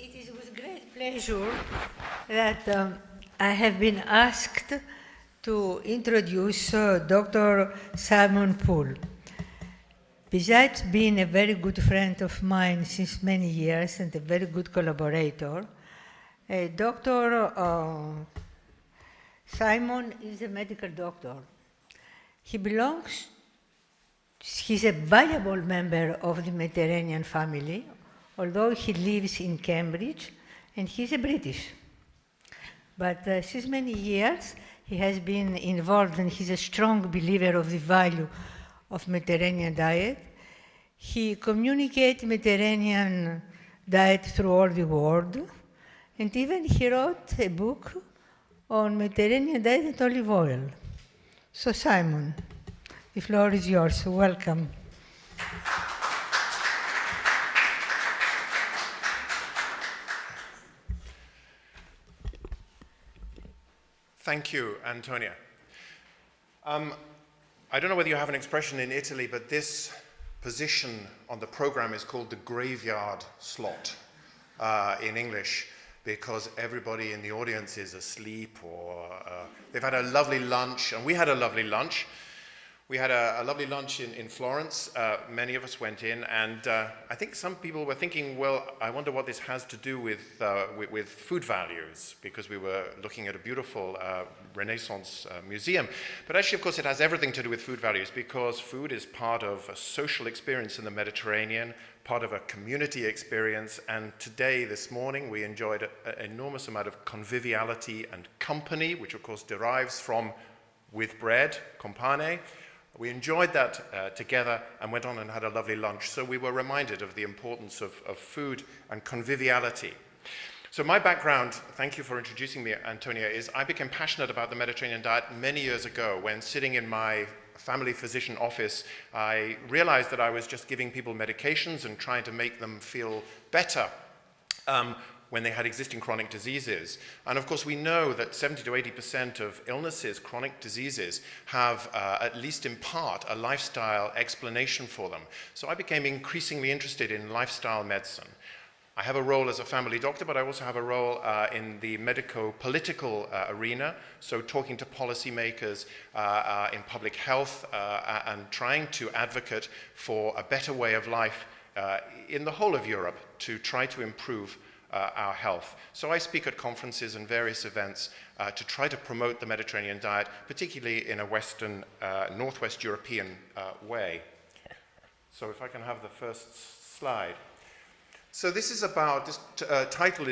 It is with great pleasure that I have been asked to introduce Dr. Simon Poole. Besides being a very good friend of mine since many years and a very good collaborator, Dr. Simon is a medical doctor. He's a valuable member of the Mediterranean family, although he lives in Cambridge, and he's a British. But since many years, he has been involved, and he's a strong believer of the value of Mediterranean diet. He communicates Mediterranean diet through all the world, and even he wrote a book on Mediterranean diet and olive oil. So Simon, the floor is yours. Welcome. Thank you, Antonia. I don't know whether you have an expression in Italy, but this position on the program is called the graveyard slot in English, because everybody in the audience is asleep or they've had a lovely lunch, and we had a lovely lunch. We had a lovely lunch in Florence. Many of us went in, and I think some people were thinking, well, I wonder what this has to do with food values, because we were looking at a beautiful Renaissance museum. But actually, of course, it has everything to do with food values, because food is part of a social experience in the Mediterranean, part of a community experience, and today, this morning, we enjoyed an enormous amount of conviviality and company, which of course derives from with bread, compane. We enjoyed that together and went on and had a lovely lunch. So we were reminded of the importance of food and conviviality. So my background, thank you for introducing me, Antonia, is I became passionate about the Mediterranean diet many years ago when, sitting in my family physician office, I realized that I was just giving people medications and trying to make them feel better when they had existing chronic diseases. And of course, we know that 70 to 80% of illnesses, chronic diseases, have, at least in part, a lifestyle explanation for them. So I became increasingly interested in lifestyle medicine. I have a role as a family doctor, but I also have a role in the medico-political arena, so talking to policymakers in public health and trying to advocate for a better way of life in the whole of Europe to try to improve our health. So I speak at conferences and various events to try to promote the Mediterranean diet, particularly in a Western, Northwest European way. So if I can have the first slide. So this is about, this title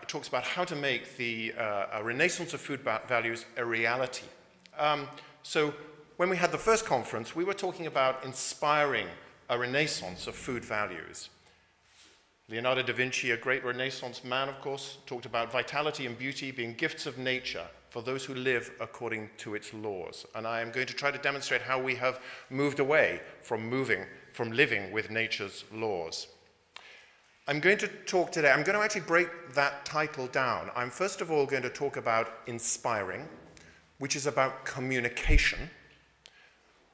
talks about how to make the a renaissance of food values a reality. So when we had the first conference, we were talking about inspiring a renaissance of food values. Leonardo da Vinci, a great Renaissance man, of course, talked about vitality and beauty being gifts of nature for those who live according to its laws. And I am going to try to demonstrate how we have moved away from living with nature's laws. I'm going to talk today, I'm going to actually break that title down. I'm first of all going to talk about inspiring, which is about communication.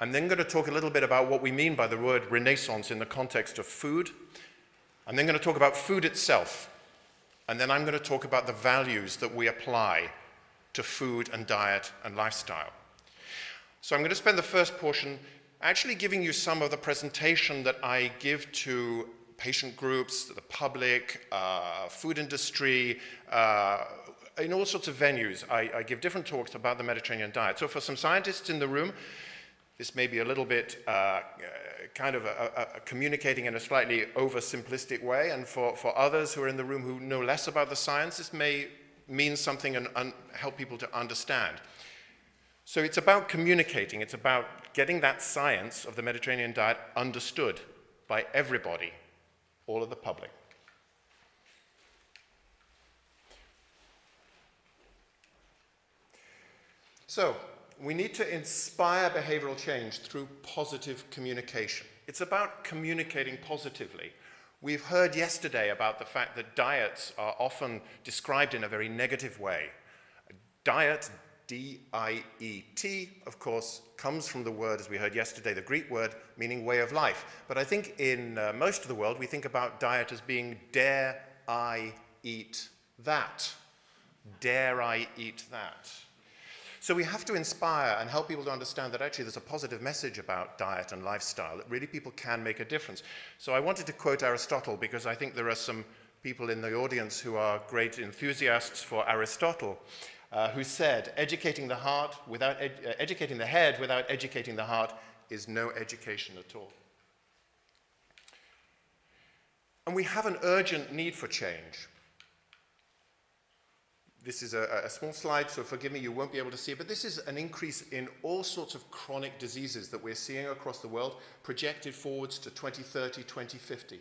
I'm then going to talk a little bit about what we mean by the word Renaissance in the context of food. I'm then going to talk about food itself, and then I'm going to talk about the values that we apply to food and diet and lifestyle. So I'm going to spend the first portion actually giving you some of the presentation that I give to patient groups, the public, food industry, in all sorts of venues. I give different talks about the Mediterranean diet. So for some scientists in the room, this may be a little bit kind of communicating in a slightly oversimplistic way, and for others who are in the room who know less about the science, this may mean something and help people to understand. So it's about communicating, it's about getting that science of the Mediterranean diet understood by everybody, all of the public. So, we need to inspire behavioral change through positive communication. It's about communicating positively. We've heard yesterday about the fact that diets are often described in a very negative way. Diet, D-I-E-T, of course, comes from the word, as we heard yesterday, the Greek word meaning way of life. But I think in most of the world, we think about diet as being dare I eat that? Dare I eat that? So we have to inspire and help people to understand that actually there's a positive message about diet and lifestyle, that really people can make a difference. So I wanted to quote Aristotle because I think there are some people in the audience who are great enthusiasts for Aristotle, who said, educating the head without educating the heart is no education at all. And we have an urgent need for change. This is a small slide, so forgive me, you won't be able to see it, but this is an increase in all sorts of chronic diseases that we're seeing across the world, projected forwards to 2030, 2050.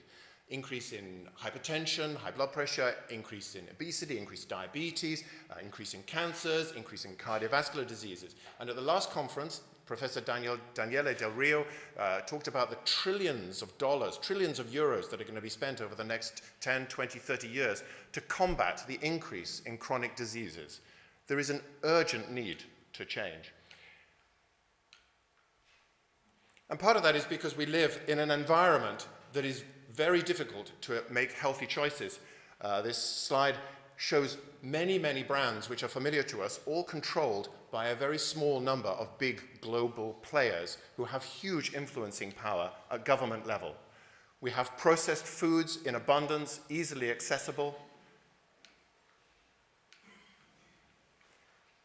Increase in hypertension, high blood pressure, increase in obesity, increased diabetes, increase in cancers, increase in cardiovascular diseases. And at the last conference, Professor Daniele Del Rio talked about the trillions of dollars, trillions of euros that are going to be spent over the next 10, 20, 30 years to combat the increase in chronic diseases. There is an urgent need to change. And part of that is because we live in an environment that is very difficult to make healthy choices. This slide shows many, many brands which are familiar to us, all controlled by a very small number of big global players who have huge influencing power at government level. We have processed foods in abundance, easily accessible.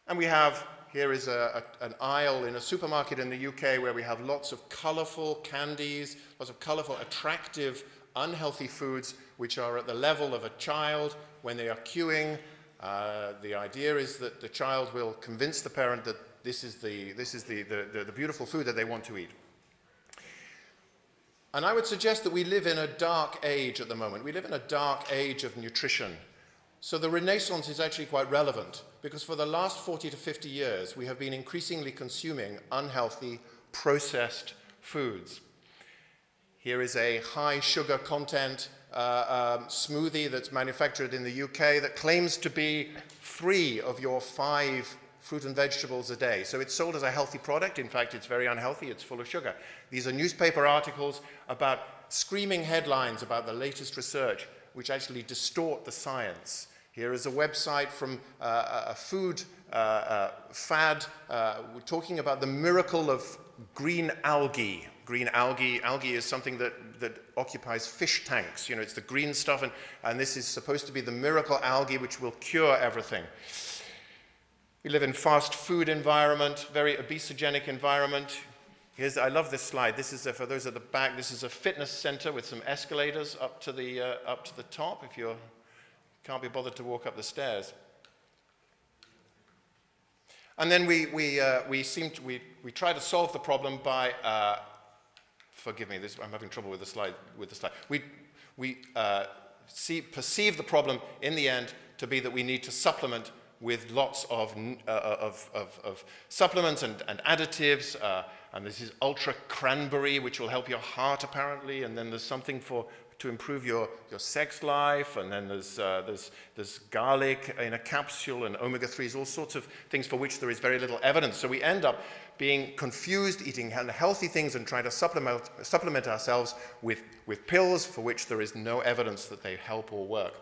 And we have, here is an aisle in a supermarket in the UK where we have lots of colourful candies, lots of colourful, attractive, unhealthy foods which are at the level of a child when they are queuing. The idea is that the child will convince the parent that this is the beautiful food that they want to eat. And I would suggest that we live in a dark age at the moment. We live in a dark age of nutrition. So the Renaissance is actually quite relevant because for the last 40 to 50 years we have been increasingly consuming unhealthy, processed foods. Here is a high sugar content smoothie that's manufactured in the UK that claims to be 3 of your 5 fruit and vegetables a day. So it's sold as a healthy product. In fact, it's very unhealthy. It's full of sugar. These are newspaper articles about screaming headlines about the latest research, which actually distort the science. Here is a website from a food fad talking about the miracle of green algae. Green algae is something that occupies fish tanks. You know, it's the green stuff, and this is supposed to be the miracle algae which will cure everything. We live in fast food environment, very obesogenic environment. I love this slide. This is, for those at the back, this is a fitness center with some escalators up to the top if you can't be bothered to walk up the stairs. And then we try to solve the problem by, forgive me, I'm having trouble with the slide. We perceive the problem in the end to be that we need to supplement with lots of supplements and additives, and this is ultra cranberry, which will help your heart apparently, and then there's something to improve your sex life, and then there's garlic in a capsule and omega-3s, all sorts of things for which there is very little evidence. So we end up being confused, eating unhealthy things and trying to supplement ourselves with pills for which there is no evidence that they help or work.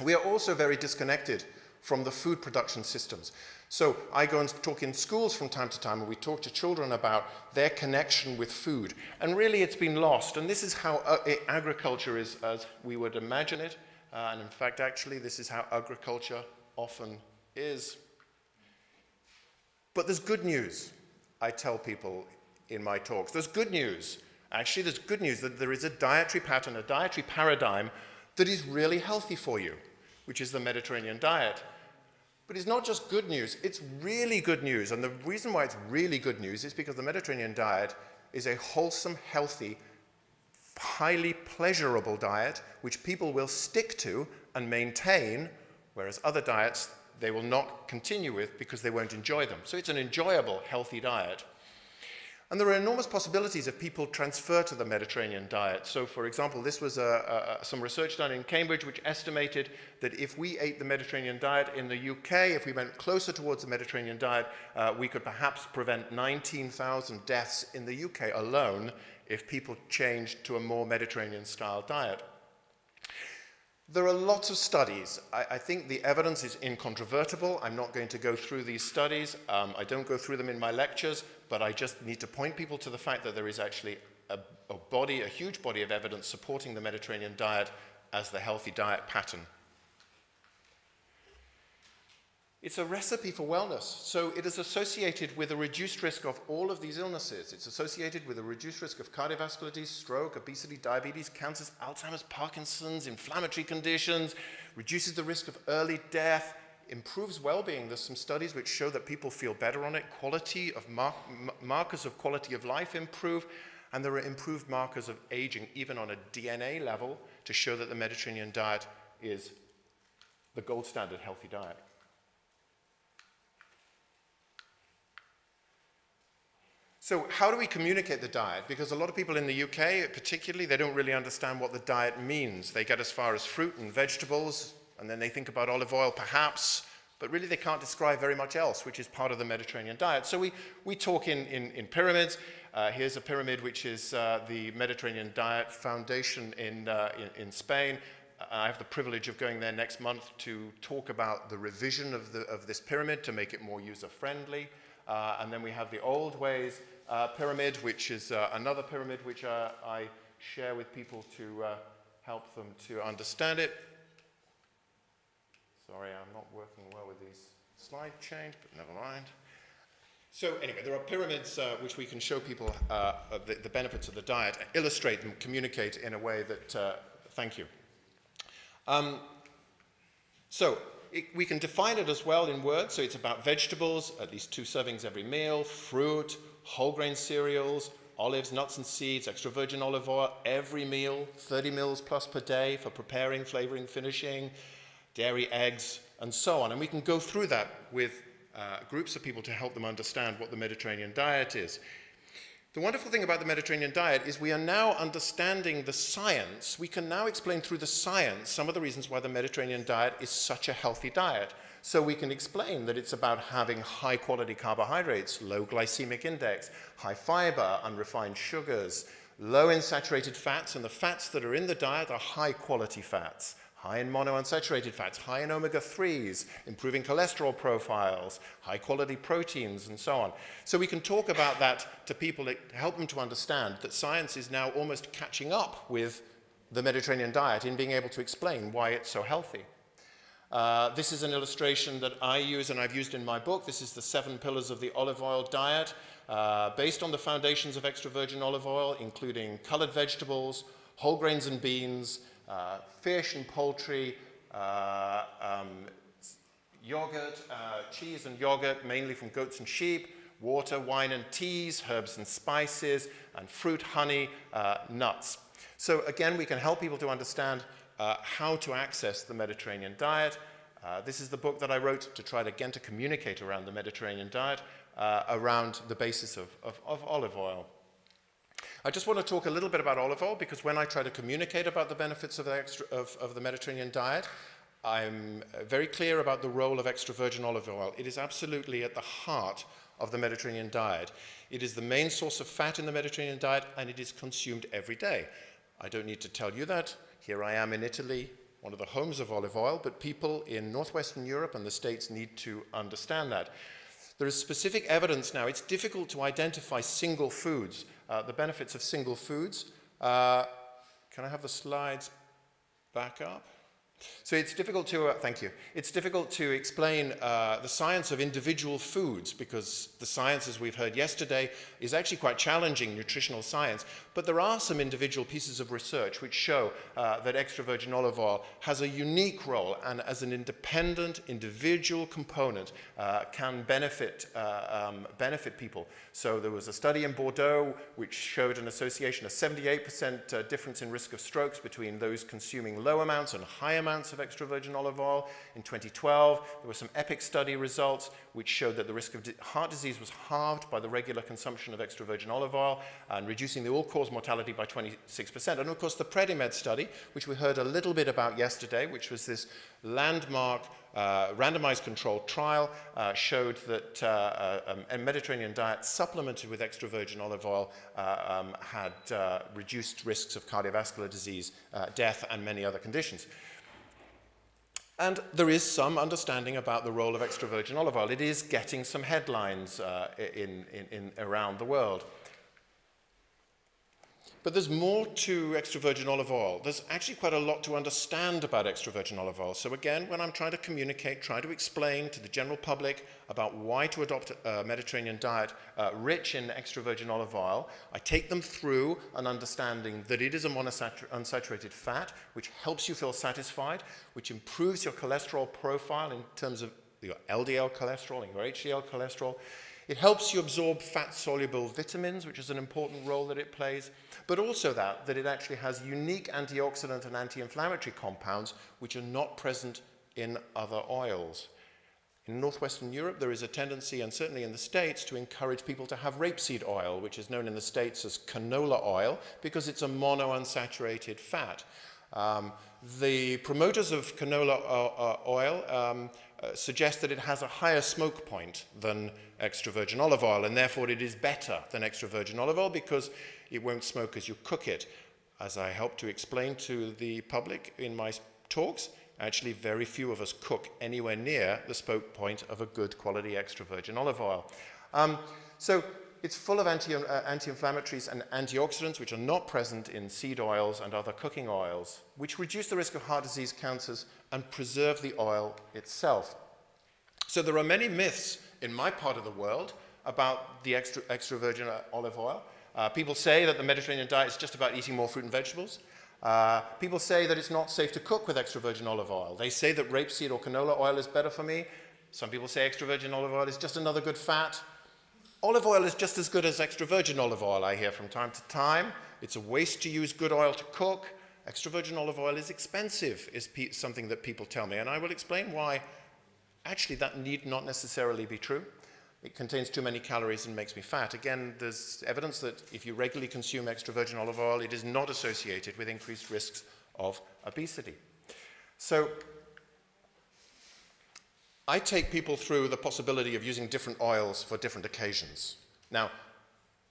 We are also very disconnected from the food production systems. So I go and talk in schools from time to time, and we talk to children about their connection with food. And really it's been lost. And this is how agriculture is as we would imagine it. And in fact, actually, this is how agriculture often is. But there's good news, I tell people in my talks. There's good news. Actually, there's good news that there is a dietary pattern, a dietary paradigm that is really healthy for you, which is the Mediterranean diet. But it's not just good news, it's really good news. And the reason why it's really good news is because the Mediterranean diet is a wholesome, healthy, highly pleasurable diet which people will stick to and maintain, whereas other diets they will not continue with because they won't enjoy them. So it's an enjoyable, healthy diet. And there are enormous possibilities if people transfer to the Mediterranean diet. So, for example, this was some research done in Cambridge which estimated that if we ate the Mediterranean diet in the UK, if we went closer towards the Mediterranean diet, we could perhaps prevent 19,000 deaths in the UK alone if people changed to a more Mediterranean-style diet. There are lots of studies. I think the evidence is incontrovertible. I'm not going to go through these studies. I don't go through them in my lectures, but I just need to point people to the fact that there is actually a huge body of evidence supporting the Mediterranean diet as the healthy diet pattern. It's a recipe for wellness. So it is associated with a reduced risk of all of these illnesses. It's associated with a reduced risk of cardiovascular disease, stroke, obesity, diabetes, cancers, Alzheimer's, Parkinson's, inflammatory conditions, reduces the risk of early death, improves well-being. There's some studies which show that people feel better on it. Quality of markers of quality of life improve, and there are improved markers of aging, even on a DNA level, to show that the Mediterranean diet is the gold standard healthy diet. So how do we communicate the diet? Because a lot of people in the UK, particularly, they don't really understand what the diet means. They get as far as fruit and vegetables, and then they think about olive oil, perhaps, but really they can't describe very much else, which is part of the Mediterranean diet. So we talk in pyramids. Here's a pyramid, which is the Mediterranean Diet Foundation in Spain. I have the privilege of going there next month to talk about the revision of this pyramid to make it more user-friendly. And then we have the Old Ways pyramid, which is another pyramid which I share with people to help them to understand it. Sorry, I'm not working well with these slide change, but never mind. So anyway, there are pyramids which we can show people the benefits of the diet, illustrate and communicate in a way that, thank you. We can define it as well in words, so it's about vegetables, at least 2 servings every meal, fruit, whole grain cereals, olives, nuts and seeds, extra virgin olive oil, every meal, 30 mils plus per day for preparing, flavoring, finishing, dairy, eggs, and so on. And we can go through that with groups of people to help them understand what the Mediterranean diet is. The wonderful thing about the Mediterranean diet is we are now understanding the science. We can now explain through the science some of the reasons why the Mediterranean diet is such a healthy diet. So we can explain that it's about having high quality carbohydrates, low glycemic index, high fiber, unrefined sugars, low in saturated fats, and the fats that are in the diet are high quality fats. High in monounsaturated fats, high in omega-3s, improving cholesterol profiles, high-quality proteins, and so on. So we can talk about that to people to help them to understand that science is now almost catching up with the Mediterranean diet in being able to explain why it's so healthy. This is an illustration that I use and I've used in my book. This is the 7 pillars of the olive oil diet, based on the foundations of extra virgin olive oil, including colored vegetables, whole grains and beans, fish and poultry, yogurt, cheese and yogurt, mainly from goats and sheep, water, wine and teas, herbs and spices, and fruit, honey, nuts. So again, we can help people to understand how to access the Mediterranean diet. This is the book that I wrote to try to communicate around the Mediterranean diet, around the basis of olive oil. I just want to talk a little bit about olive oil, because when I try to communicate about the benefits of the Mediterranean diet, I'm very clear about the role of extra virgin olive oil. It is absolutely at the heart of the Mediterranean diet. It is the main source of fat in the Mediterranean diet, and it is consumed every day. I don't need to tell you that. Here I am in Italy, one of the homes of olive oil, but people in northwestern Europe and the States need to understand that. There is specific evidence now. It's difficult to identify single foods, the benefits of single foods. Can I have the slides back up? So it's difficult to, thank you. It's difficult to explain the science of individual foods, because the science, as we've heard yesterday, is actually quite challenging, nutritional science. But there are some individual pieces of research which show that extra virgin olive oil has a unique role, and as an independent, individual component can benefit people. So there was a study in Bordeaux which showed an association, a 78% difference in risk of strokes between those consuming low amounts and high amounts of extra virgin olive oil. In 2012, there were some EPIC study results which showed that the risk of heart disease was halved by the regular consumption of extra virgin olive oil, and reducing the all-cause mortality by 26%. And of course, the Predimed study, which we heard a little bit about yesterday, which was this landmark randomized controlled trial, showed that a Mediterranean diet supplemented with extra virgin olive oil had reduced risks of cardiovascular disease, death, and many other conditions. And there is some understanding about the role of extra virgin olive oil. It is getting some headlines around the world. But there's more to extra virgin olive oil. There's actually quite a lot to understand about extra virgin olive oil. So again, when I'm trying to communicate, try to explain to the general public about why to adopt a Mediterranean diet rich in extra virgin olive oil, I take them through an understanding that it is a monounsaturated fat, which helps you feel satisfied, which improves your cholesterol profile in terms of your LDL cholesterol and your HDL cholesterol. It helps you absorb fat-soluble vitamins, which is an important role that it plays, but also that it actually has unique antioxidant and anti-inflammatory compounds which are not present in other oils. In northwestern Europe, there is a tendency, and certainly in the States, to encourage people to have rapeseed oil, which is known in the States as canola oil, because it's a monounsaturated fat. The promoters of canola oil suggest that it has a higher smoke point than extra virgin olive oil, and therefore it is better than extra virgin olive oil because it won't smoke as you cook it. As I help to explain to the public in my talks, actually very few of us cook anywhere near the smoke point of a good quality extra virgin olive oil. So it's full of anti-inflammatories and antioxidants which are not present in seed oils and other cooking oils, which reduce the risk of heart disease, cancers, and preserve the oil itself. So there are many myths in my part of the world about the extra virgin olive oil. People say that the Mediterranean diet is just about eating more fruit and vegetables. People say that it's not safe to cook with extra virgin olive oil. They say that rapeseed or canola oil is better for me. Some people say extra virgin olive oil is just another good fat. Olive oil is just as good as extra virgin olive oil, I hear from time to time. It's a waste to use good oil to cook. Extra virgin olive oil is expensive, is something that people tell me, and I will explain why actually that need not necessarily be true. It contains too many calories and makes me fat. Again, there's evidence that if you regularly consume extra virgin olive oil, it is not associated with increased risks of obesity. So I take people through the possibility of using different oils for different occasions. Now,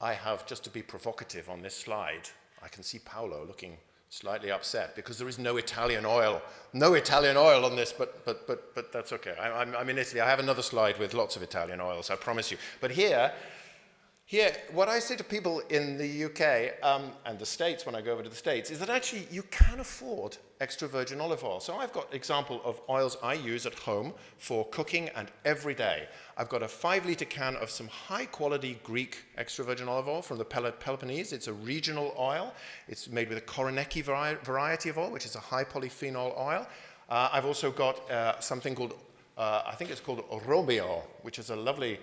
I have, just to be provocative on this slide, I can see Paolo looking slightly upset because there is no Italian oil on this, but that's okay. I'm in Italy. I have another slide with lots of Italian oils, I promise you. But here, what I say to people in the UK and the States when I go over to the States is that actually you can afford extra virgin olive oil. So I've got an example of oils I use at home for cooking and every day. I've got a 5-litre can of some high-quality Greek extra virgin olive oil from the Peloponnese. It's a regional oil. It's made with a Koroneiki variety of oil, which is a high polyphenol oil. I've also got something called I think it's called Robio, which is a lovely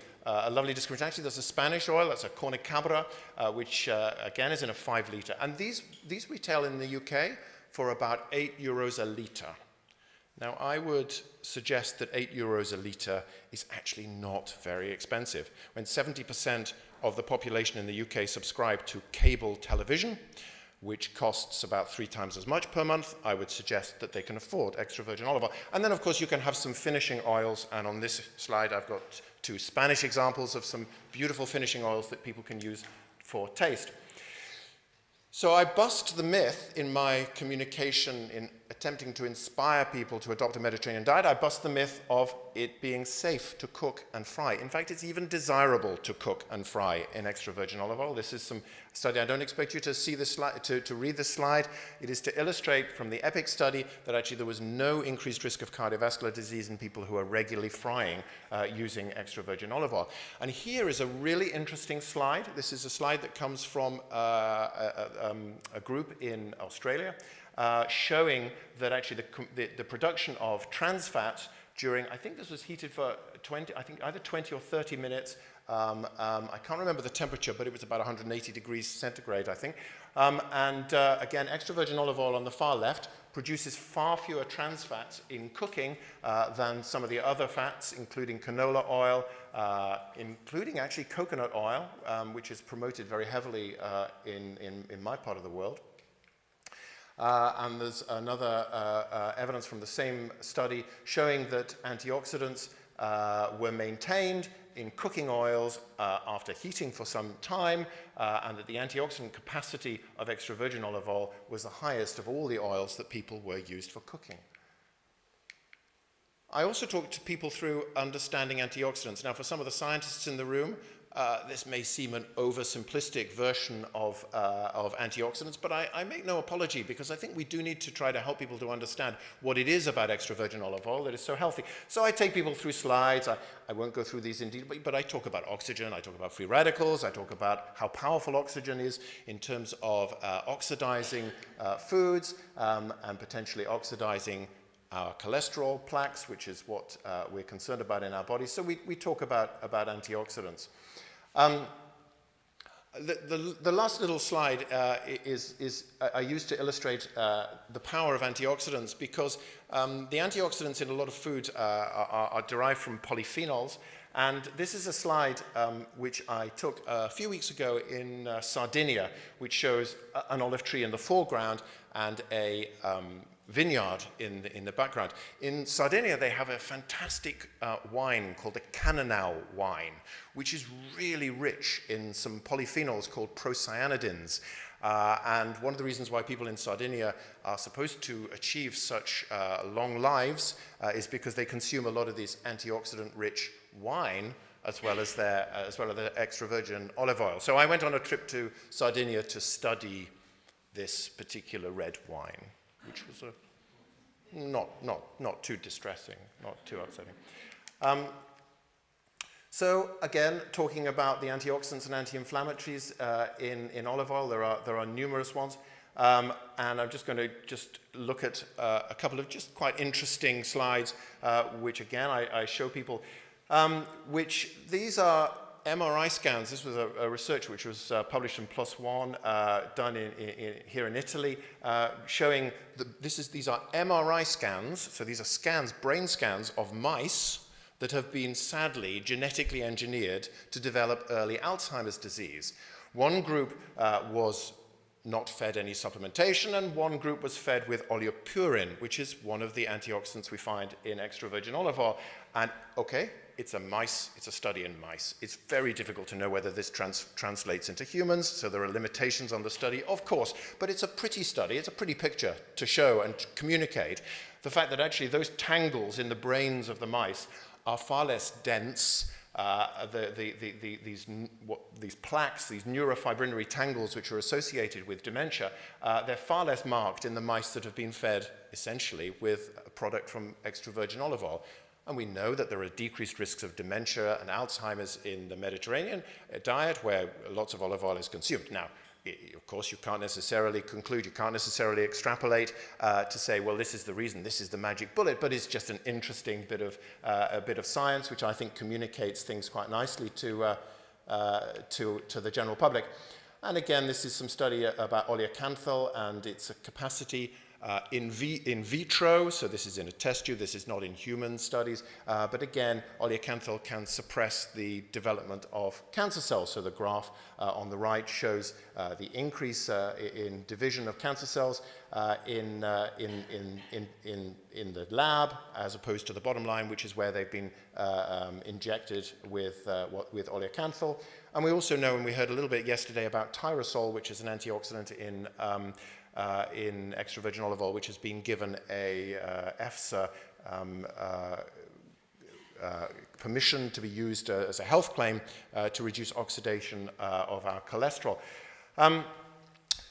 description. Actually, there's a Spanish oil, that's a Cornicabra, which again is in a 5-litre. And these retail in the UK for about €8 a litre. Now, I would suggest that €8 a litre is actually not very expensive. When 70% of the population in the UK subscribe to cable television, which costs about 3 times as much per month, I would suggest that they can afford extra virgin olive oil. And then, of course, you can have some finishing oils, and on this slide I've got 2 Spanish examples of some beautiful finishing oils that people can use for taste. So I bust the myth in my communication in attempting to inspire people to adopt a Mediterranean diet. I bust the myth of it being safe to cook and fry. In fact, it's even desirable to cook and fry in extra virgin olive oil. This is some study. I don't expect you to see this slide, to read this slide. It is to illustrate from the EPIC study that actually there was no increased risk of cardiovascular disease in people who are regularly frying using extra virgin olive oil. And here is a really interesting slide. This is a slide that comes from a group in Australia showing that actually the production of trans fats during, I think this was heated for either 20 or 30 minutes. I can't remember the temperature, but it was about 180 degrees centigrade, I think. Again, extra virgin olive oil on the far left produces far fewer trans fats in cooking than some of the other fats, including canola oil, including actually coconut oil, which is promoted very heavily in my part of the world. And there's another evidence from the same study showing that antioxidants were maintained in cooking oils after heating for some time, and that the antioxidant capacity of extra virgin olive oil was the highest of all the oils that people were used for cooking. I also talk to people through understanding antioxidants. Now, for some of the scientists in the room, this may seem an oversimplistic version of antioxidants, but I make no apology, because I think we do need to try to help people to understand what it is about extra virgin olive oil that is so healthy. So I take people through slides. I won't go through these in detail, but I talk about oxygen, I talk about free radicals, I talk about how powerful oxygen is in terms of oxidizing foods and potentially oxidizing our cholesterol plaques, which is what we're concerned about in our bodies. So we talk about antioxidants. The last little slide is I used to illustrate the power of antioxidants, because the antioxidants in a lot of foods are derived from polyphenols. And this is a slide which I took a few weeks ago in Sardinia, which shows an olive tree in the foreground and a vineyard in the background. In Sardinia, they have a fantastic wine called the Cannonau wine, which is really rich in some polyphenols called procyanidins. And one of the reasons why people in Sardinia are supposed to achieve such long lives is because they consume a lot of this antioxidant-rich wine, as well as their extra virgin olive oil. So I went on a trip to Sardinia to study this particular red wine, which was not too distressing, not too upsetting. So again, talking about the antioxidants and anti-inflammatories in olive oil, there are numerous ones. And I'm just going to look at a couple of just quite interesting slides, which again I show people, which these are MRI scans. This was a research which was published in PLOS ONE, done here in Italy, showing that these are MRI scans. So these are scans, brain scans of mice that have been sadly genetically engineered to develop early Alzheimer's disease. One group was not fed any supplementation, and one group was fed with oleopurin, which is one of the antioxidants we find in extra virgin olive oil. And okay, it's a study in mice. It's very difficult to know whether this translates into humans, so there are limitations on the study, of course, but it's a pretty study, it's a pretty picture to show and to communicate the fact that actually those tangles in the brains of the mice are far less dense. These plaques, these neurofibrinory tangles which are associated with dementia, they're far less marked in the mice that have been fed essentially with a product from extra virgin olive oil. And we know that there are decreased risks of dementia and Alzheimer's in the Mediterranean diet, where lots of olive oil is consumed. Now, of course, you can't necessarily conclude, you can't necessarily extrapolate to say, well, this is the reason, this is the magic bullet, but it's just an interesting bit of science, which I think communicates things quite nicely to the general public. And again, this is some study about oleocanthal and its capacity in vitro, so this is in a test tube, this is not in human studies, but again, oleocanthal can suppress the development of cancer cells. So the graph on the right shows the increase in division of cancer cells in the lab, as opposed to the bottom line, which is where they've been injected with oleocanthal. And we also know, and we heard a little bit yesterday about tyrosol, which is an antioxidant in extra virgin olive oil, which has been given a EFSA permission to be used as a health claim to reduce oxidation of our cholesterol.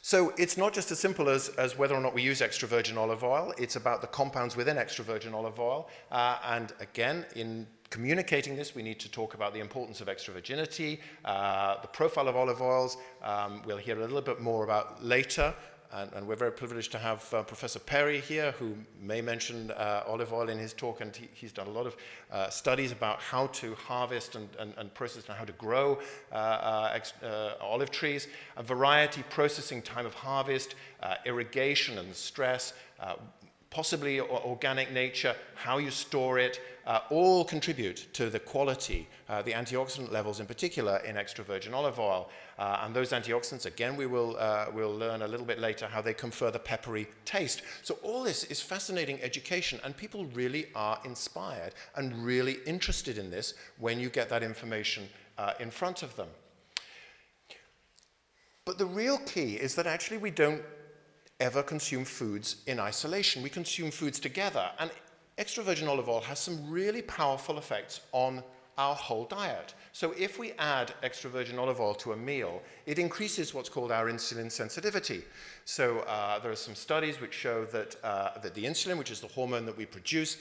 So it's not just as simple as whether or not we use extra virgin olive oil. It's about the compounds within extra virgin olive oil. And again, in communicating this, we need to talk about the importance of extra virginity, the profile of olive oils. We'll hear a little bit more about later. And we're very privileged to have Professor Perry here, who may mention olive oil in his talk, and he's done a lot of studies about how to harvest and process and how to grow olive trees, a variety, processing, time of harvest, irrigation and stress, possibly organic nature, how you store it, all contribute to the quality, the antioxidant levels in particular in extra virgin olive oil. And those antioxidants, again, we'll learn a little bit later how they confer the peppery taste. So all this is fascinating education, and people really are inspired and really interested in this when you get that information in front of them. But the real key is that actually we don't ever consume foods in isolation. We consume foods together. And extra virgin olive oil has some really powerful effects on our whole diet. So if we add extra virgin olive oil to a meal, it increases what's called our insulin sensitivity. So there are some studies which show that, that the insulin, which is the hormone that we produce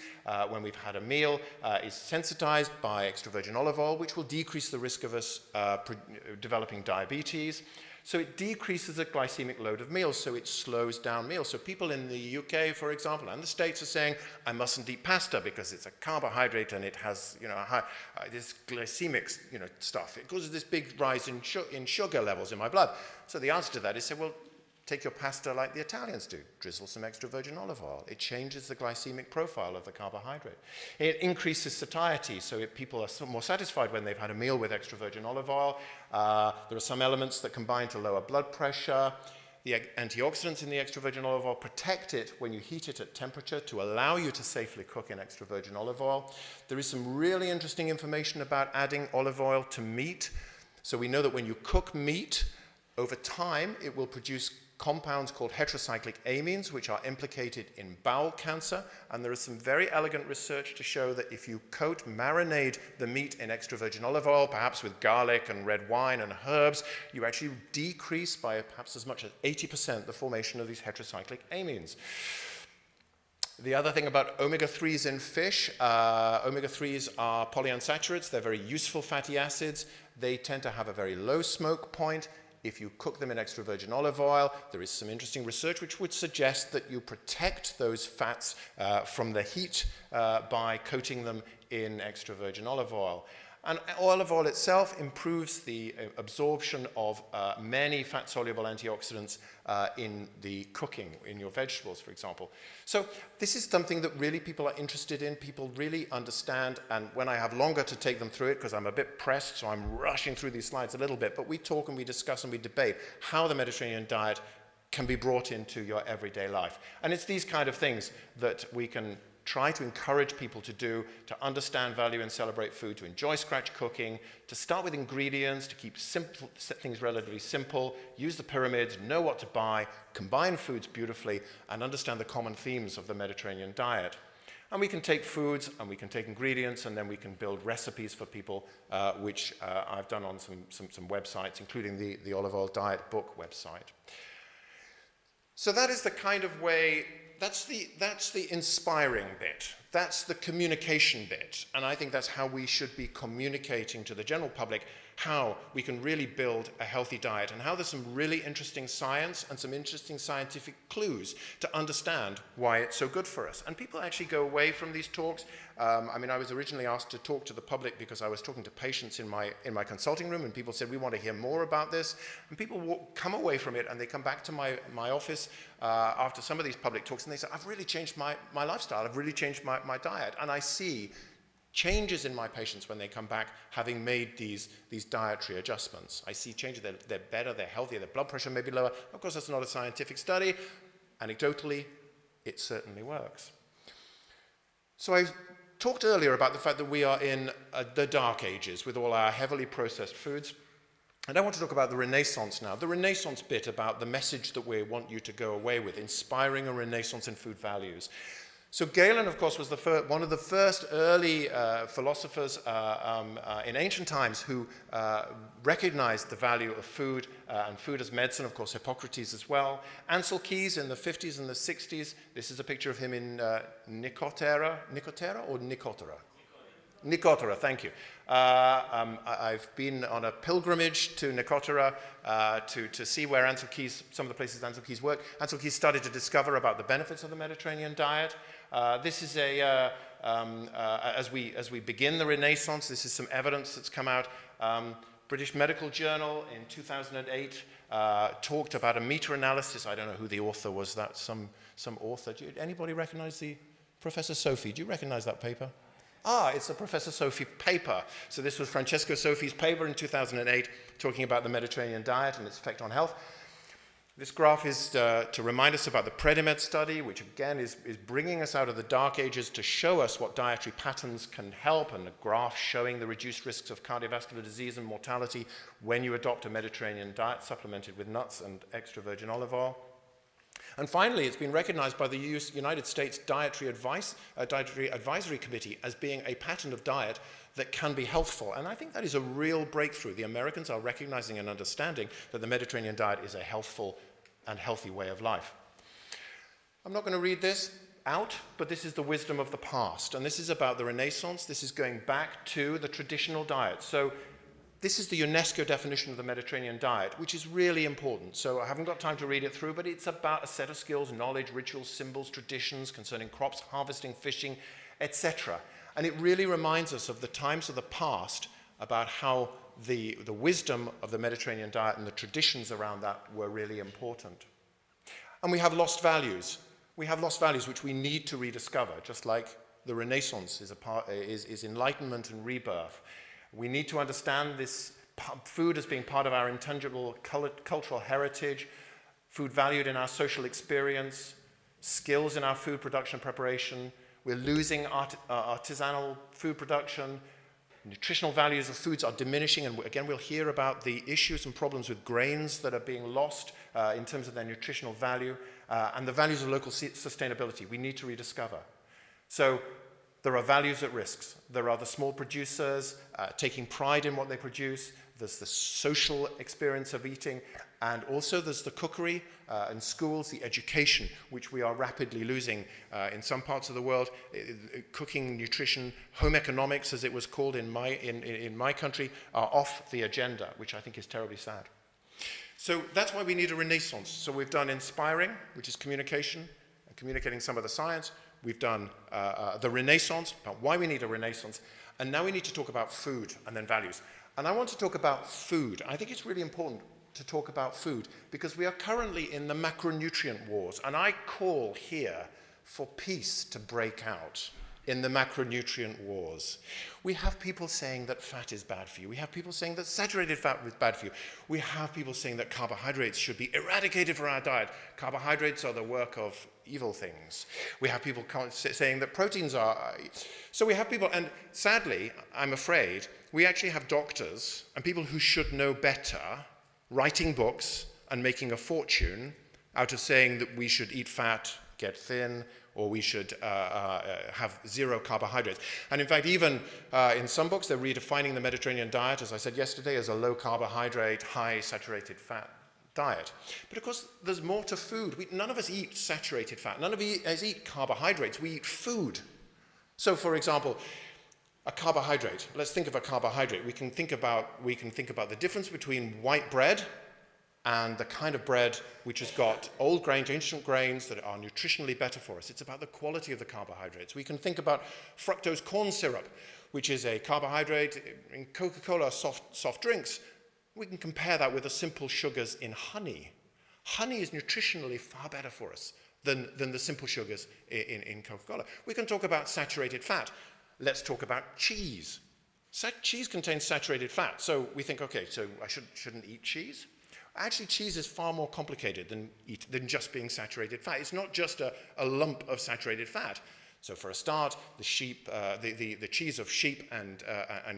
when we've had a meal, is sensitized by extra virgin olive oil, which will decrease the risk of us developing diabetes. So it decreases the glycemic load of meals, so it slows down meals. So people in the UK, for example, and the States are saying, I mustn't eat pasta because it's a carbohydrate and it has, this glycemic, stuff. It causes this big rise in sugar levels in my blood. So the answer to that is say, well, take your pasta like the Italians do. Drizzle some extra virgin olive oil. It changes the glycemic profile of the carbohydrate. It increases satiety, so people are more satisfied when they've had a meal with extra virgin olive oil. There are some elements that combine to lower blood pressure. The antioxidants in the extra virgin olive oil protect it when you heat it at temperature to allow you to safely cook in extra virgin olive oil. There is some really interesting information about adding olive oil to meat. So we know that when you cook meat, over time it will produce compounds called heterocyclic amines, which are implicated in bowel cancer. And there is some very elegant research to show that if you marinate the meat in extra virgin olive oil, perhaps with garlic and red wine and herbs, you actually decrease by perhaps as much as 80% the formation of these heterocyclic amines. The other thing about omega-3s in fish, omega-3s are polyunsaturates. They're very useful fatty acids. They tend to have a very low smoke point. If you cook them in extra virgin olive oil, there is some interesting research which would suggest that you protect those fats from the heat by coating them in extra virgin olive oil. And olive oil itself improves the absorption of many fat-soluble antioxidants in the cooking, in your vegetables, for example. So this is something that really people are interested in, people really understand, and when I have longer to take them through it, because I'm a bit pressed, so I'm rushing through these slides a little bit, but we talk and we discuss and we debate how the Mediterranean diet can be brought into your everyday life. And it's these kind of things that we can try to encourage people to do, to understand, value, and celebrate food, to enjoy scratch cooking, to start with ingredients, to keep things relatively simple, use the pyramids, know what to buy, combine foods beautifully, and understand the common themes of the Mediterranean diet. And we can take foods, and we can take ingredients, and then we can build recipes for people, which I've done on some websites, including the Olive Oil Diet book website. So that is the kind of way. That's the inspiring bit. That's the communication bit. And I think that's how we should be communicating to the general public how we can really build a healthy diet and how there's some really interesting science and some interesting scientific clues to understand why it's so good for us. And people actually go away from these talks. I mean, I was originally asked to talk to the public because I was talking to patients in my consulting room, and people said, we want to hear more about this. And people come away from it and they come back to my office after some of these public talks and they say, I've really changed my lifestyle, I've really changed my diet. And I see changes in my patients when they come back having made these dietary adjustments. I see changes, they're better, they're healthier, their blood pressure may be lower. Of course, that's not a scientific study. Anecdotally, it certainly works. So I talked earlier about the fact that we are in the dark ages with all our heavily processed foods. And I want to talk about the Renaissance now. The Renaissance bit about the message that we want you to go away with, inspiring a Renaissance in food values. So Galen, of course, was one of the first early philosophers in ancient times who recognized the value of food and food as medicine, of course, Hippocrates as well. Ansel Keys in the 50s and the 60s. This is a picture of him in Nicotera or Nicotera? Nicotera, thank you. I've been on a pilgrimage to Nicotera to see where Ansel Keys, some of the places Ansel Keys worked. Ansel Keys started to discover about the benefits of the Mediterranean diet. This is as we begin the Renaissance, this is some evidence that's come out. British Medical Journal in 2008 talked about a meta-analysis. I don't know who the author was. That's some author. Anybody recognize Professor Sophie? Do you recognize that paper? It's a Professor Sophie paper. So this was Francesco Sofi's paper in 2008 talking about the Mediterranean diet and its effect on health. This graph is to remind us about the Predimed study, which again is bringing us out of the dark ages to show us what dietary patterns can help, and a graph showing the reduced risks of cardiovascular disease and mortality when you adopt a Mediterranean diet supplemented with nuts and extra virgin olive oil. And finally, it's been recognized by the United States Dietary Advisory Committee as being a pattern of diet that can be healthful. And I think that is a real breakthrough. The Americans are recognizing and understanding that the Mediterranean diet is a healthful and healthy way of life. I'm not going to read this out, but this is the wisdom of the past. And this is about the Renaissance. This is going back to the traditional diet. So this is the UNESCO definition of the Mediterranean diet, which is really important. So I haven't got time to read it through, but it's about a set of skills, knowledge, rituals, symbols, traditions concerning crops, harvesting, fishing, etc. And it really reminds us of the times of the past about how the wisdom of the Mediterranean diet and the traditions around that were really important. And we have lost values. We have lost values which we need to rediscover, just like the Renaissance is enlightenment and rebirth. We need to understand this food as being part of our intangible cultural heritage, food valued in our social experience, skills in our food production and preparation. We're losing artisanal food production. Nutritional values of foods are diminishing, and again we'll hear about the issues and problems with grains that are being lost in terms of their nutritional value, and the values of local sustainability we need to rediscover. So there are values at risks. There are the small producers taking pride in what they produce. There's the social experience of eating, and also there's the cookery in schools, the education, which we are rapidly losing in some parts of the world. Cooking, nutrition, home economics, as it was called in my country, are off the agenda, which I think is terribly sad. So that's why we need a renaissance. So we've done inspiring, which is communication, and communicating some of the science. We've done the Renaissance, about why we need a Renaissance, and now we need to talk about food and then values. And I want to talk about food. I think it's really important to talk about food because we are currently in the macronutrient wars, and I call here for peace to break out in the macronutrient wars. We have people saying that fat is bad for you. We have people saying that saturated fat is bad for you. We have people saying that carbohydrates should be eradicated from our diet. Carbohydrates are the work of evil things. We have people saying that proteins are... So we have people, and sadly, I'm afraid, we actually have doctors and people who should know better writing books and making a fortune out of saying that we should eat fat, get thin, or we should have zero carbohydrates. And in fact, even in some books, they're redefining the Mediterranean diet, as I said yesterday, as a low carbohydrate, high saturated fat diet. But of course, there's more to food. None of us eat saturated fat. None of us eat carbohydrates. We eat food. So for example, a carbohydrate. Let's think of a carbohydrate. We can think about the difference between white bread and the kind of bread which has got old grains, ancient grains that are nutritionally better for us. It's about the quality of the carbohydrates. We can think about fructose corn syrup, which is a carbohydrate in Coca-Cola soft drinks. We can compare that with the simple sugars in honey. Honey is nutritionally far better for us than the simple sugars in Coca-Cola. We can talk about saturated fat. Let's talk about cheese. Cheese contains saturated fat. So we think, okay, so I shouldn't eat cheese? Actually, cheese is far more complicated than just being saturated fat. It's not just a lump of saturated fat. So for a start, the cheese of sheep and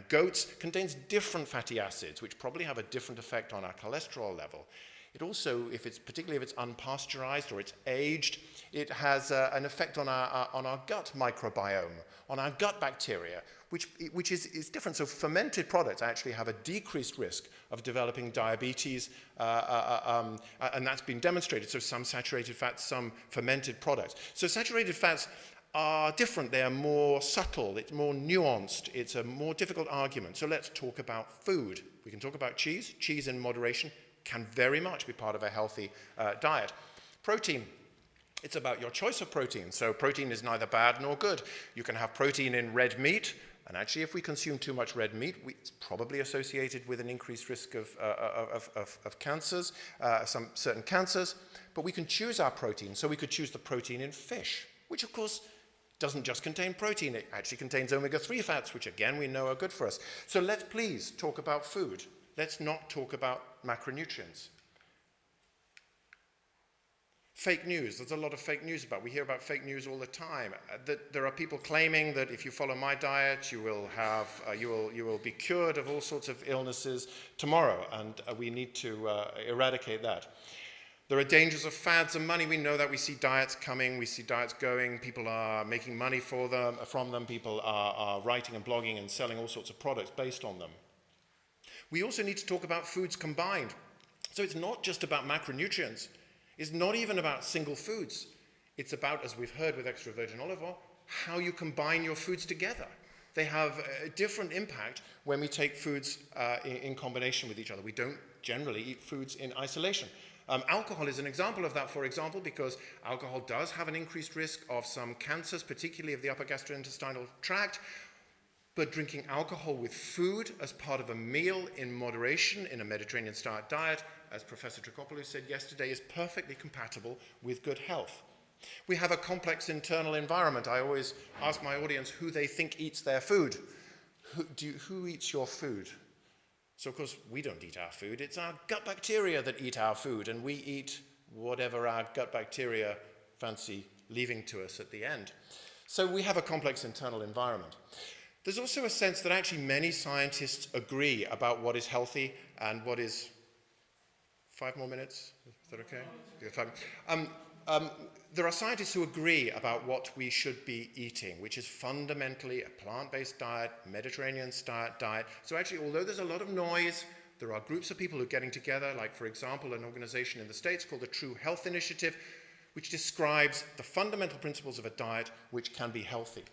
goats contains different fatty acids, which probably have a different effect on our cholesterol level. It also, particularly if it's unpasteurized or it's aged, it has an effect on our gut microbiome, on our gut bacteria, which is different. So fermented products actually have a decreased risk of developing diabetes, and that's been demonstrated. So some saturated fats, some fermented products. So saturated fats are different. They are more subtle. It's more nuanced. It's a more difficult argument. So let's talk about food. We can talk about cheese. Cheese in moderation can very much be part of a healthy diet. Protein. It's about your choice of protein. So protein is neither bad nor good. You can have protein in red meat, and actually if we consume too much red meat, it's probably associated with an increased risk of cancers, some certain cancers, but we can choose our protein. So we could choose the protein in fish, which of course doesn't just contain protein, it actually contains omega-3 fats, which again we know are good for us. So let's please talk about food. Let's not talk about macronutrients. Fake news. There's a lot of fake news about. We hear about fake news all the time. That there are people claiming that if you follow my diet, you will be cured of all sorts of illnesses tomorrow, and we need to eradicate that. There are dangers of fads and money. We know that. We see diets coming, we see diets going, people are making money from them, people are writing and blogging and selling all sorts of products based on them. We also need to talk about foods combined. So it's not just about macronutrients. It's not even about single foods. It's about, as we've heard with extra virgin olive oil, how you combine your foods together. They have a different impact when we take foods in combination with each other. We don't generally eat foods in isolation. Alcohol is an example of that, for example, because alcohol does have an increased risk of some cancers, particularly of the upper gastrointestinal tract. But drinking alcohol with food as part of a meal in moderation in a Mediterranean-style diet, as Professor TRICHOPOULOU said yesterday, is perfectly compatible with good health. We have a complex internal environment. I always ask my audience who they think eats their food. Who eats your food? So, of course, we don't eat our food. It's our gut bacteria that eat our food, and we eat whatever our gut bacteria fancy leaving to us at the end. So we have a complex internal environment. There's also a sense that actually many scientists agree about what is healthy and what is... 5 more minutes? Is that okay? Yeah, there are scientists who agree about what we should be eating, which is fundamentally a plant-based diet, Mediterranean-style diet. So actually, although there's a lot of noise, there are groups of people who are getting together, like, for example, an organization in the States called the True Health Initiative, which describes the fundamental principles of a diet which can be healthy.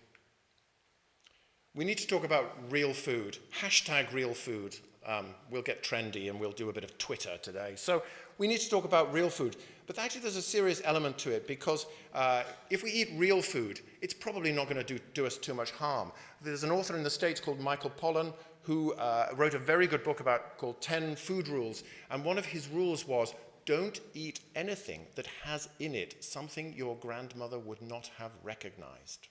We need to talk about real food, hashtag real food. We'll get trendy and we'll do a bit of Twitter today. So we need to talk about real food. But actually there's a serious element to it because if we eat real food, it's probably not going to do us too much harm. There's an author in the States called Michael Pollan who wrote a very good book called 10 Food Rules. And one of his rules was, don't eat anything that has in it something your grandmother would not have recognized.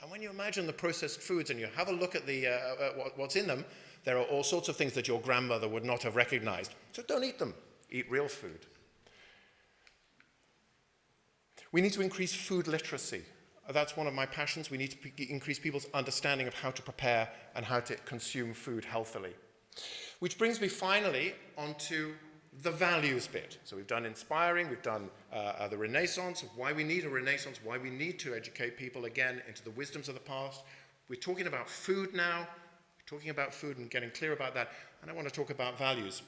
And when you imagine the processed foods and you have a look at what's in them, there are all sorts of things that your grandmother would not have recognized. So don't eat them. Eat real food. We need to increase food literacy. That's one of my passions. We need to increase people's understanding of how to prepare and how to consume food healthily. Which brings me finally onto the values bit. So we've done inspiring, we've done the Renaissance, why we need a Renaissance, why we need to educate people again into the wisdoms of the past. We're talking about food now, we're talking about food and getting clear about that, and I want to talk about values,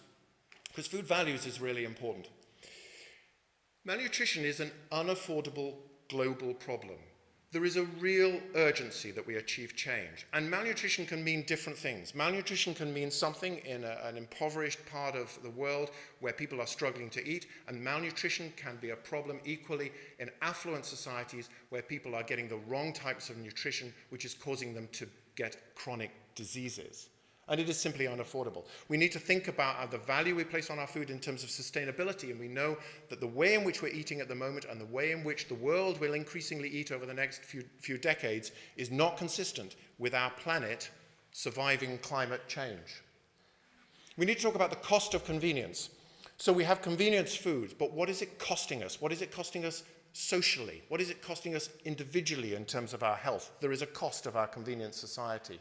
because food values is really important. Malnutrition is an unaffordable global problem. There is a real urgency that we achieve change. And malnutrition can mean different things. Malnutrition can mean something in an impoverished part of the world where people are struggling to eat, and malnutrition can be a problem equally in affluent societies where people are getting the wrong types of nutrition, which is causing them to get chronic diseases. And it is simply unaffordable. We need to think about the value we place on our food in terms of sustainability, and we know that the way in which we're eating at the moment and the way in which the world will increasingly eat over the next few decades is not consistent with our planet surviving climate change. We need to talk about the cost of convenience. So we have convenience foods, but what is it costing us? What is it costing us socially? What is it costing us individually in terms of our health? There is a cost of our convenience society.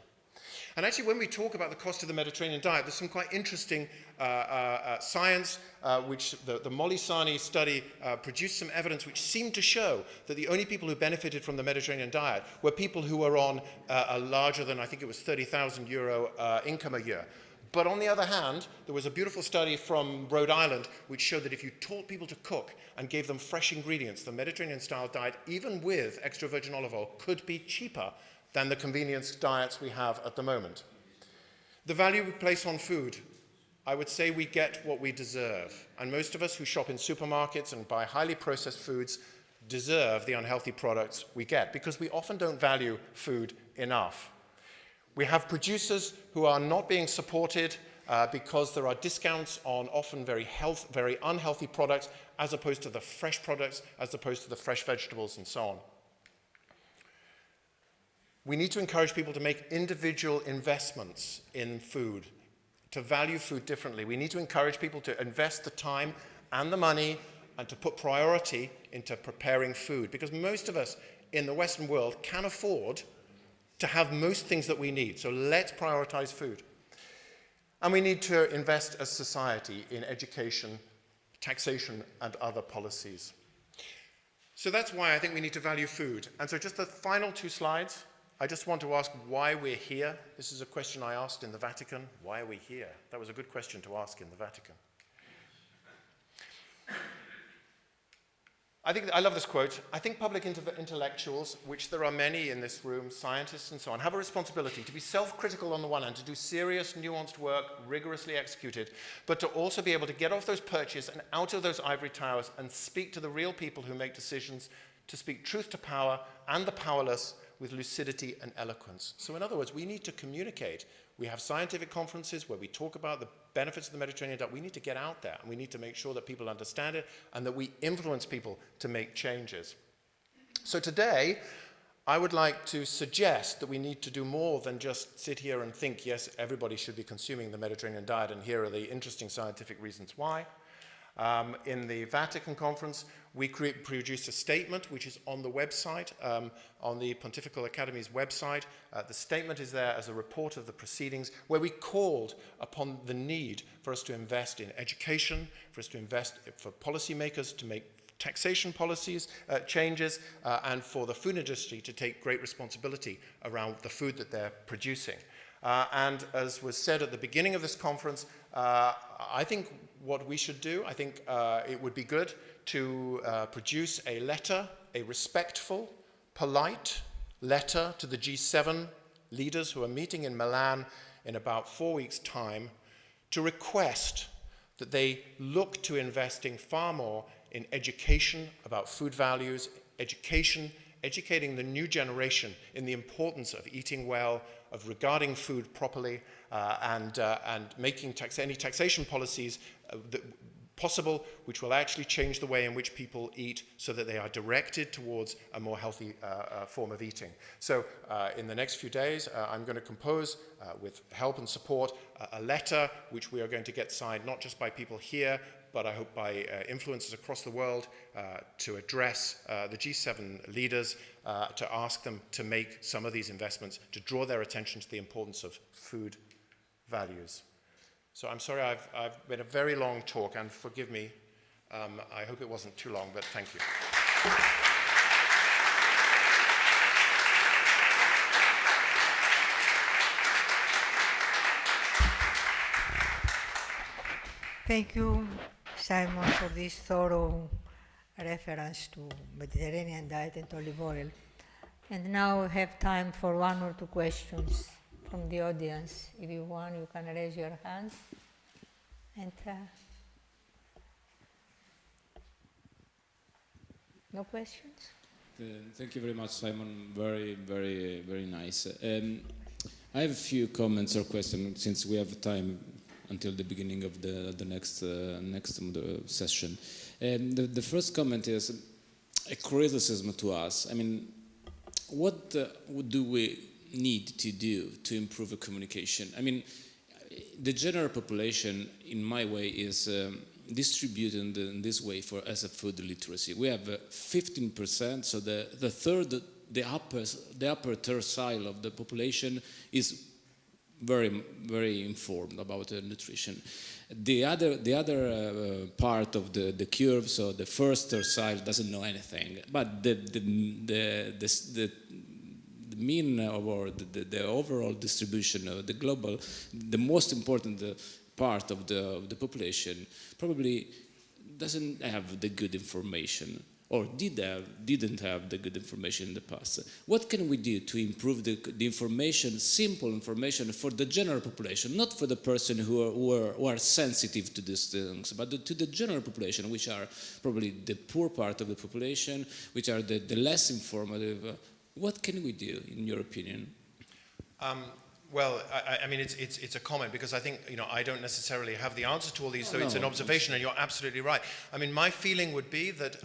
And actually, when we talk about the cost of the Mediterranean diet, there's some quite interesting science, which the Molisani study produced some evidence which seemed to show that the only people who benefited from the Mediterranean diet were people who were on a larger than, I think it was €30,000 income a year. But on the other hand, there was a beautiful study from Rhode Island which showed that if you taught people to cook and gave them fresh ingredients, the Mediterranean-style diet, even with extra virgin olive oil, could be cheaper than the convenience diets we have at the moment. The value we place on food, I would say we get what we deserve. And most of us who shop in supermarkets and buy highly processed foods deserve the unhealthy products we get because we often don't value food enough. We have producers who are not being supported because there are discounts on often very unhealthy products as opposed to the fresh products, as opposed to the fresh vegetables and so on. We need to encourage people to make individual investments in food, to value food differently. We need to encourage people to invest the time and the money and to put priority into preparing food, because most of us in the Western world can afford to have most things that we need. So let's prioritize food. And we need to invest as society in education taxation and other policies. So that's why I think we need to value food. And so just the final 2 slides, I just want to ask why we're here. This is a question I asked in the Vatican. Why are we here? That was a good question to ask in the Vatican. I love this quote. I think public intellectuals, which there are many in this room, scientists and so on, have a responsibility to be self-critical on the one hand, to do serious, nuanced work, rigorously executed, but to also be able to get off those perches and out of those ivory towers and speak to the real people who make decisions, to speak truth to power and the powerless with lucidity and eloquence. So in other words, we need to communicate. We have scientific conferences where we talk about the benefits of the Mediterranean diet. We need to get out there, and we need to make sure that people understand it and that we influence people to make changes. So today, I would like to suggest that we need to do more than just sit here and think, yes, everybody should be consuming the Mediterranean diet, and here are the interesting scientific reasons why. In the Vatican Conference, we produced a statement which is on the website, on the Pontifical Academy's website. The statement is there as a report of the proceedings, where we called upon the need for us to invest in education, for us to invest for policymakers to make taxation policies changes, and for the food industry to take great responsibility around the food that they're producing. And as was said at the beginning of this conference, I think what we should do, I think it would be good to produce a letter, a respectful, polite letter to the G7 leaders who are meeting in Milan in about 4 weeks' time to request that they look to investing far more in education about food values, educating the new generation in the importance of eating well, of regarding food properly, and making any taxation policies possible, which will actually change the way in which people eat so that they are directed towards a more healthy form of eating. So in the next few days, I'm going to compose, with help and support, a letter which we are going to get signed not just by people here, but I hope by influencers across the world, to address the G7 leaders, to ask them to make some of these investments, to draw their attention to the importance of food values. So I'm sorry I've been a very long talk, and forgive me. I hope it wasn't too long, but thank you. Thank you, Simon, for this thorough reference to Mediterranean diet and olive oil. And now we have time for 1 or 2 questions from the audience. If you want, you can raise your hand. And no questions? Thank you very much, Simon. Very, very, very nice. I have a few comments or questions since we have time until the beginning of the next session. The first comment is a criticism to us. I mean, what do we need to do to improve the communication? I mean, the general population, in my way, is distributed in this way as a food literacy. We have 15%, so the upper tercile of the population is very, very informed about nutrition. The other part of the curve, so the first tercile doesn't know anything. But the mean or the overall distribution of the global, the most important part of the population probably doesn't have the good information, or didn't have the good information in the past. What can we do to improve the information, simple information for the general population, not for the person who are sensitive to these things, but to the general population, which are probably the poor part of the population, which are the less informative? What can we do, in your opinion? Well, I mean, it's a comment, because I think, I don't necessarily have the answer to all these, so it's an observation, and you're absolutely right. I mean, my feeling would be that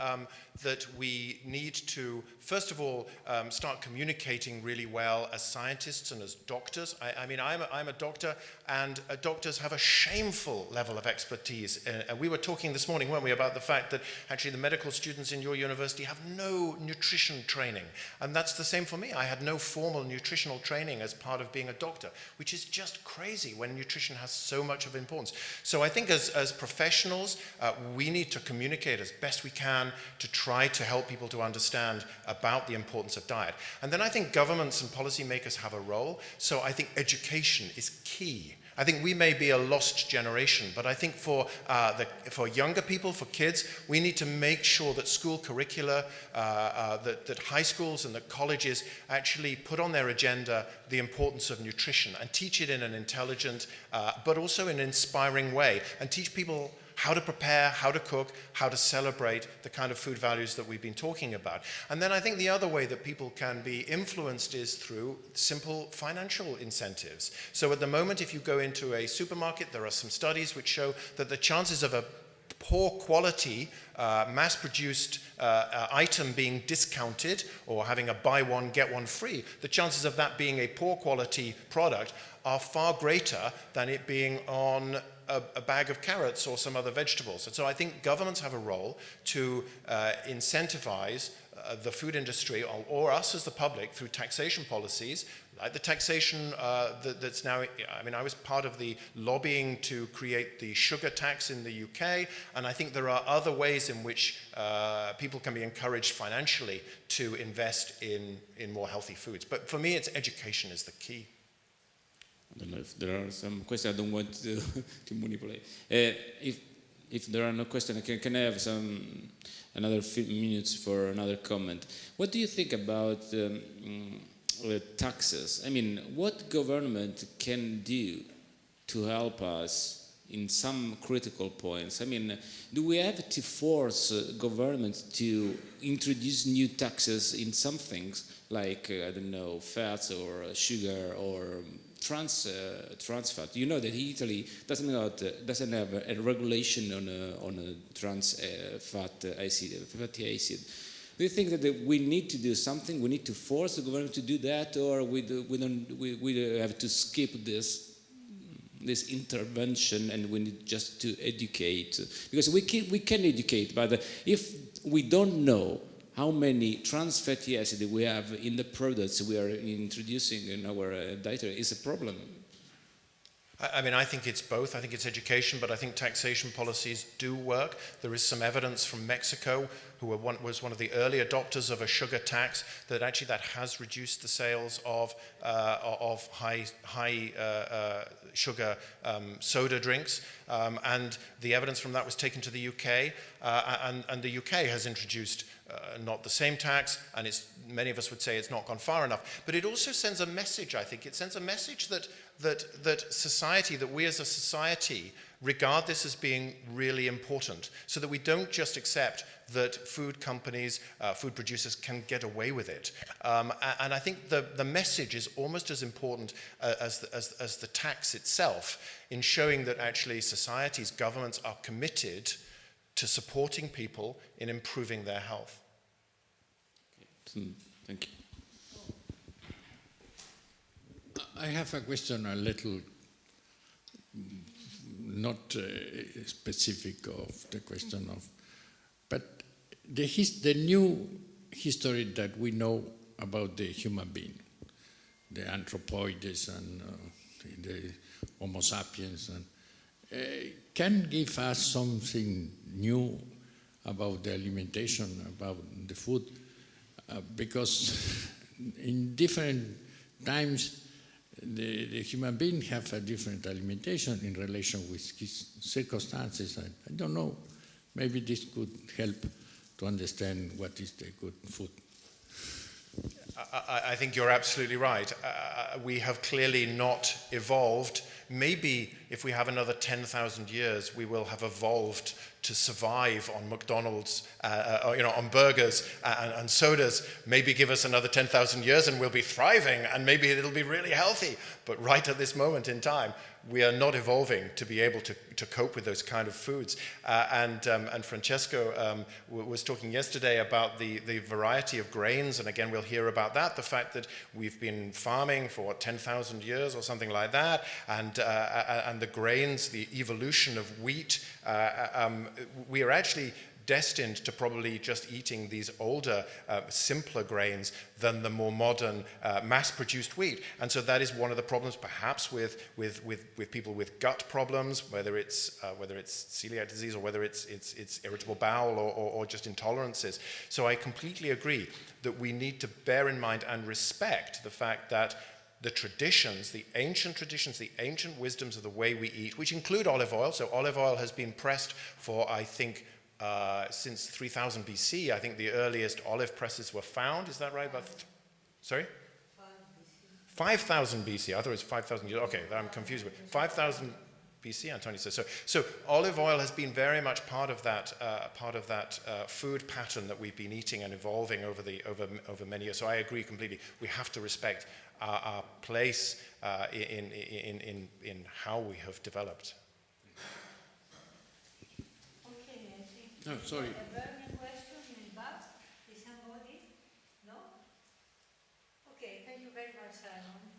that we need to, first of all, start communicating really well as scientists and as doctors. I mean, I'm a doctor, and doctors have a shameful level of expertise. We were talking this morning, weren't we, about the fact that actually the medical students in your university have no nutrition training. And that's the same for me. I had no formal nutritional training as part of being a doctor, which is just crazy when nutrition has so much of importance. So I think as professionals, we need to communicate as best we can to try to help people to understand about the importance of diet. And then I think governments and policymakers have a role. So I think education is key. I think we may be a lost generation, but I think for younger people, for kids, we need to make sure that school curricula, that high schools and that colleges actually put on their agenda the importance of nutrition and teach it in an intelligent, but also in an inspiring way, and teach people how to prepare, how to cook, how to celebrate the kind of food values that we've been talking about. And then I think the other way that people can be influenced is through simple financial incentives. So at the moment, if you go into a supermarket, there are some studies which show that the chances of a poor quality, mass-produced item being discounted or having a buy one, get one free, the chances of that being a poor quality product are far greater than it being on a bag of carrots or some other vegetables. And so I think governments have a role to incentivize the food industry or us as the public through taxation policies, like the taxation that's now, I mean, I was part of the lobbying to create the sugar tax in the UK, and I think there are other ways in which people can be encouraged financially to invest in more healthy foods. But for me, it's education is the key. I don't know if there are some questions. I don't want to manipulate. If there are no questions, can I have another few minutes for another comment? What do you think about taxes? I mean, what government can do to help us in some critical points? I mean, do we have to force government to introduce new taxes in some things, like, I don't know, fats or sugar or trans fat? You know that Italy doesn't have a regulation on a trans fatty acid. Do you think that we need to do something? We need to force the government to do that, or we have to skip this intervention and we need just to educate? Because we can educate, but if we don't know how many trans fatty acids we have in the products we are introducing in our diet is a problem. I mean, I think it's both. I think it's education, but I think taxation policies do work. There is some evidence from Mexico, who was one of the early adopters of a sugar tax, that actually that has reduced the sales of high sugar soda drinks. And the evidence from that was taken to the UK, and the UK has introduced not the same tax, and many of us would say it's not gone far enough. But it also sends a message, I think. It sends a message that society, that we as a society regard this as being really important, so that we don't just accept that food companies, food producers can get away with it. And I think the message is almost as important as the tax itself, in showing that actually societies, governments are committed to supporting people in improving their health. Thank you. I have a question a little not specific of the question of, but the new history that we know about the human being, the anthropoids and the Homo sapiens, and can give us something new about the alimentation, about the food, because in different times the human being have a different alimentation in relation with his circumstances. I don't know, maybe this could help to understand what is the good food. I think you're absolutely right. We have clearly not evolved. Maybe if we have another 10,000 years, we will have evolved to survive on McDonald's, on burgers and sodas. Maybe give us another 10,000 years and we'll be thriving, and maybe it'll be really healthy. But right at this moment in time, we are not evolving to be able to cope with those kind of foods. And Francesco was talking yesterday about the variety of grains, and again we'll hear about that, the fact that we've been farming for, what, 10,000 years or something like that, and the grains, the evolution of wheat, we are actually destined to probably just eating these older, simpler grains than the more modern, mass-produced wheat. And so that is one of the problems, perhaps, with people with gut problems, whether it's celiac disease or whether it's irritable bowel or just intolerances. So I completely agree that we need to bear in mind and respect the fact that the traditions, the ancient wisdoms of the way we eat, which include olive oil. So olive oil has been pressed for, I think, since 3000 BC, I think the earliest olive presses were found. Is that right? Sorry? 5000 BC. I thought it was 5,000 years. Okay, I'm confused with 5,000 BC. Antonia says so. Olive oil has been very much part of that food pattern that we've been eating and evolving over many years. So I agree completely. We have to respect our place in how we have developed. No, sorry. A burning question in the back? Is somebody? No? Okay, thank you very much, Simon.